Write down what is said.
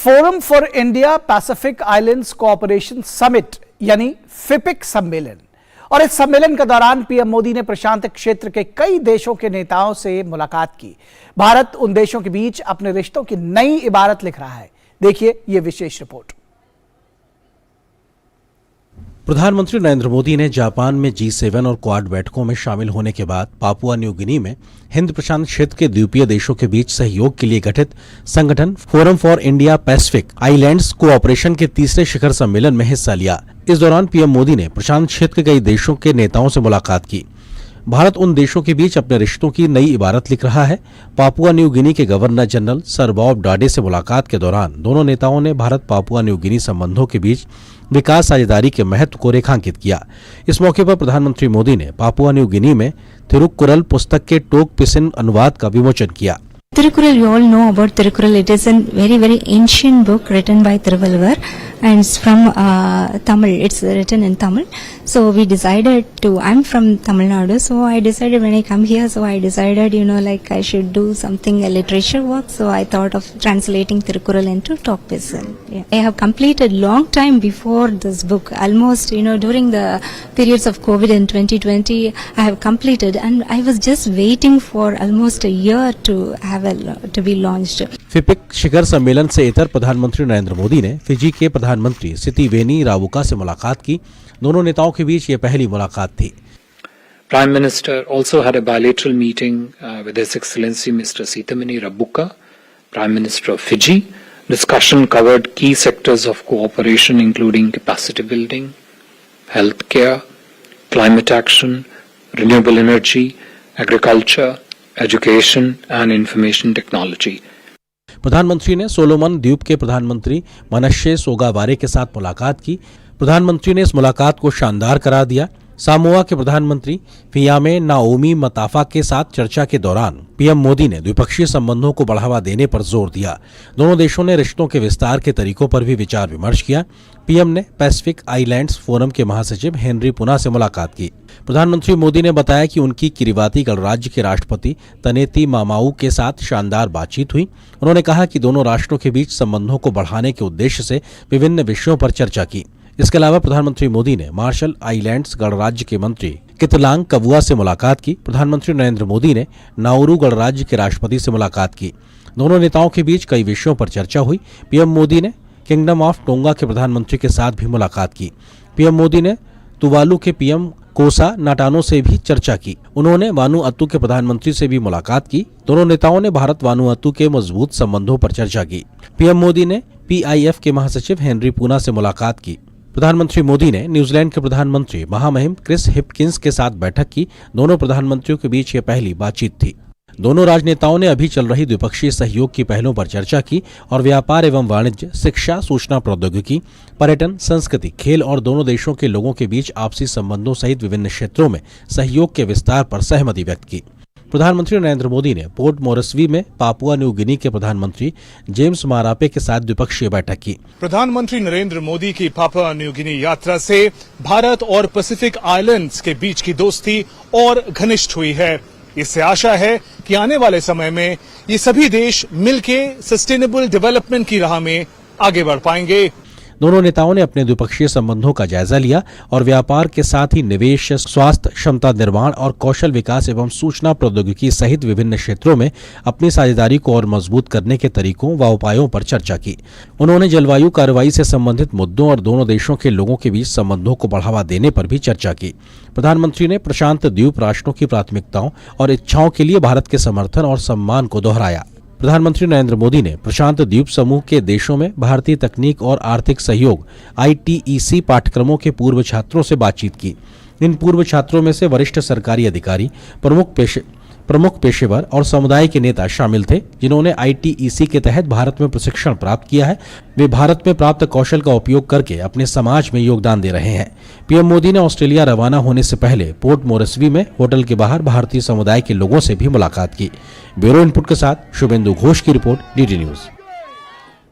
Forum for India Pacific islands cooperation summit यानी फिपिक सम्मेलन। और इस सम्मेलन के दौरान पीएम मोदी ने प्रशांत क्षेत्र के कई देशों के नेताओं से मुलाकात की। भारत उन देशों के बीच अपने रिश्तों की नई इबारत लिख रहा है। देखिए ये विशेष रिपोर्ट। प्रधानमंत्री नरेंद्र मोदी ने जापान में G7 और क्वाड बैठकों में शामिल होने के बाद पापुआ न्यू गिनी में हिंद प्रशांत क्षेत्र के द्वीपीय देशों के बीच सहयोग के लिए गठित संगठन forum for India Pacific islands cooperation के तीसरे शिखर सम्मेलन में हिस्सा लिया। इस दौरान पीएम मोदी ने प्रशांत क्षेत्र के कई देशों के नेताओं से मुलाकात की। भारत उन देशों के बीच अपने रिश्तों की नई इबारत लिख रहा है। पापुआ न्यू गिनी के governor general sir Bob Dadae से मुलाकात के दौरान दोनों नेताओं ने भारत पापुआ न्यू गिनी संबंधों के बीच विकास साझेदारी के महत्व को रेखांकित किया। इस मौके पर प्रधानमंत्री मोदी ने पापुआ न्यू गिनी में तिरुक्कुरल पुस्तक के टोक पिसिन अनुवाद का विमोचन किया। Tirukkural, you all know about Tirukkural. It is a very ancient book written by Thiruvalluvar, and it's from Tamil. It's written in Tamil. So we decided to. I'm from Tamil Nadu, so I decided when I come here. So I decided, like I should do something a literature work. So I thought of translating Tirukkural into talk pisin. Yeah. I have completed long time before this book. Almost, during the periods of COVID in 2020, I have completed, and I was just waiting for almost a year to be launched. फिपिक शिखर सम्मेलन से इतर प्रधानमंत्री नरेंद्र मोदी ने Fiji के प्रधानमंत्री सितिवेनी Rabuka से मुलाकात की। दोनों नेताओं के बीच ये पहली मुलाकात थी। Prime Minister also had a bilateral meeting with His Excellency Mr. Sitamani Rabuka, Prime Minister of Fiji. Discussion covered key sectors of cooperation including capacity building, healthcare, climate action, renewable energy, agriculture, education and information technology. प्रधानमंत्री ने Solomon द्वीप के प्रधानमंत्री मनश्शे सोगावारे के साथ मुलाकात की। प्रधानमंत्री ने इस मुलाकात को शानदार करार दिया। सामोआ के प्रधानमंत्री फियामे नाओमी मताफा के साथ चर्चा के दौरान पीएम मोदी ने द्विपक्षीय संबंधों को बढ़ावा देने पर जोर दिया। दोनों देशों ने रिश्तों के विस्तार के तरीकों पर भी विचार विमर्श किया। पीएम ने पैसिफिक आइलैंड्स फोरम के महासचिव हेनरी पुना से मुलाकात की। प्रधानमंत्री मोदी ने बताया कि उनकी किरिबाती गणराज्य के राष्ट्रपति तनेती मामाऊ के साथ शानदार बातचीत हुई। उन्होंने कहा कि दोनों राष्ट्रों के बीच संबंधों को बढ़ाने के उद्देश्य से विभिन्न विषयों पर चर्चा की। इसके अलावा प्रधानमंत्री मोदी ने मार्शल आइलैंड्स गणराज्य के मंत्री कितलांग कबुआ से मुलाकात की। प्रधानमंत्री नरेंद्र मोदी ने नाउरू गणराज्य के राष्ट्रपति से मुलाकात की। दोनों नेताओं के बीच कई विषयों पर चर्चा हुई। पीएम मोदी ने किंगडम ऑफ टोंगा के प्रधानमंत्री के साथ भी मुलाकात की। पीएम मोदी ने तुवालू के पीएम कोसा नाटानो से भी चर्चा की। उन्होंने वानुअतु के प्रधानमंत्री से भी मुलाकात की। दोनों नेताओं ने भारत वानुअतु के मजबूत संबंधों पर चर्चा की। पीएम मोदी ने PIF के महासचिव हेनरी पुना से मुलाकात की। प्रधानमंत्री मोदी ने न्यूजीलैंड के प्रधानमंत्री महामहिम क्रिस हिपकिंस के साथ बैठक की। दोनों प्रधानमंत्रियों के बीच यह पहली बातचीत थी। दोनों राजनेताओं ने अभी चल रही द्विपक्षीय सहयोग की पहलों पर चर्चा की और व्यापार एवं वाणिज्य, शिक्षा, सूचना प्रौद्योगिकी, पर्यटन, संस्कृति, खेल और दोनों देशों के लोगों के बीच आपसी संबंधों सहित विभिन्न क्षेत्रों में सहयोग के विस्तार पर सहमति व्यक्त की। प्रधानमंत्री नरेंद्र मोदी ने पोर्ट मोरेस्बी में पापुआ न्यू गिनी के प्रधानमंत्री जेम्स मारापे के साथ द्विपक्षीय बैठक की। प्रधानमंत्री नरेंद्र मोदी की पापुआ न्यू गिनी यात्रा से भारत और पैसिफिक आइलैंड्स के बीच की दोस्ती और घनिष्ठ हुई है। इससे आशा है कि आने वाले समय में ये सभी देश मिलके सस्टेनेबल डेवलपमेंट की राह में आगे बढ़ पाएंगे। दोनों नेताओं ने अपने द्विपक्षीय संबंधों का जायजा लिया और व्यापार के साथ ही निवेश, स्वास्थ्य, क्षमता निर्माण और कौशल विकास एवं सूचना प्रौद्योगिकी सहित विभिन्न क्षेत्रों में अपनी साझेदारी को और मजबूत करने के तरीकों व उपायों पर चर्चा की। उन्होंने जलवायु कार्रवाई से संबंधित मुद्दों और दोनों देशों के लोगों के बीच संबंधों को बढ़ावा देने पर भी चर्चा की। प्रधानमंत्री ने प्रशांत द्वीप राष्ट्रों की प्राथमिकताओं और इच्छाओं के लिए भारत के समर्थन और सम्मान को दोहराया। प्रधानमंत्री नरेंद्र मोदी ने प्रशांत द्वीप समूह के देशों में भारतीय तकनीक और आर्थिक सहयोग ITEC पाठ्यक्रमों के पूर्व छात्रों से बातचीत की। इन पूर्व छात्रों में से वरिष्ठ सरकारी अधिकारी, प्रमुख पेशेवर और समुदाय के नेता शामिल थे, जिन्होंने ITEC के तहत भारत में प्रशिक्षण प्राप्त किया है। वे भारत में प्राप्त कौशल का उपयोग करके अपने समाज में योगदान दे रहे हैं। पीएम मोदी ने ऑस्ट्रेलिया रवाना होने से पहले पोर्ट मोरेस्बी में होटल के बाहर भारतीय समुदाय के लोगों से भी मुलाकात की। ब्यूरो इनपुट के साथ शुभेंदु घोष की रिपोर्ट, DD न्यूज।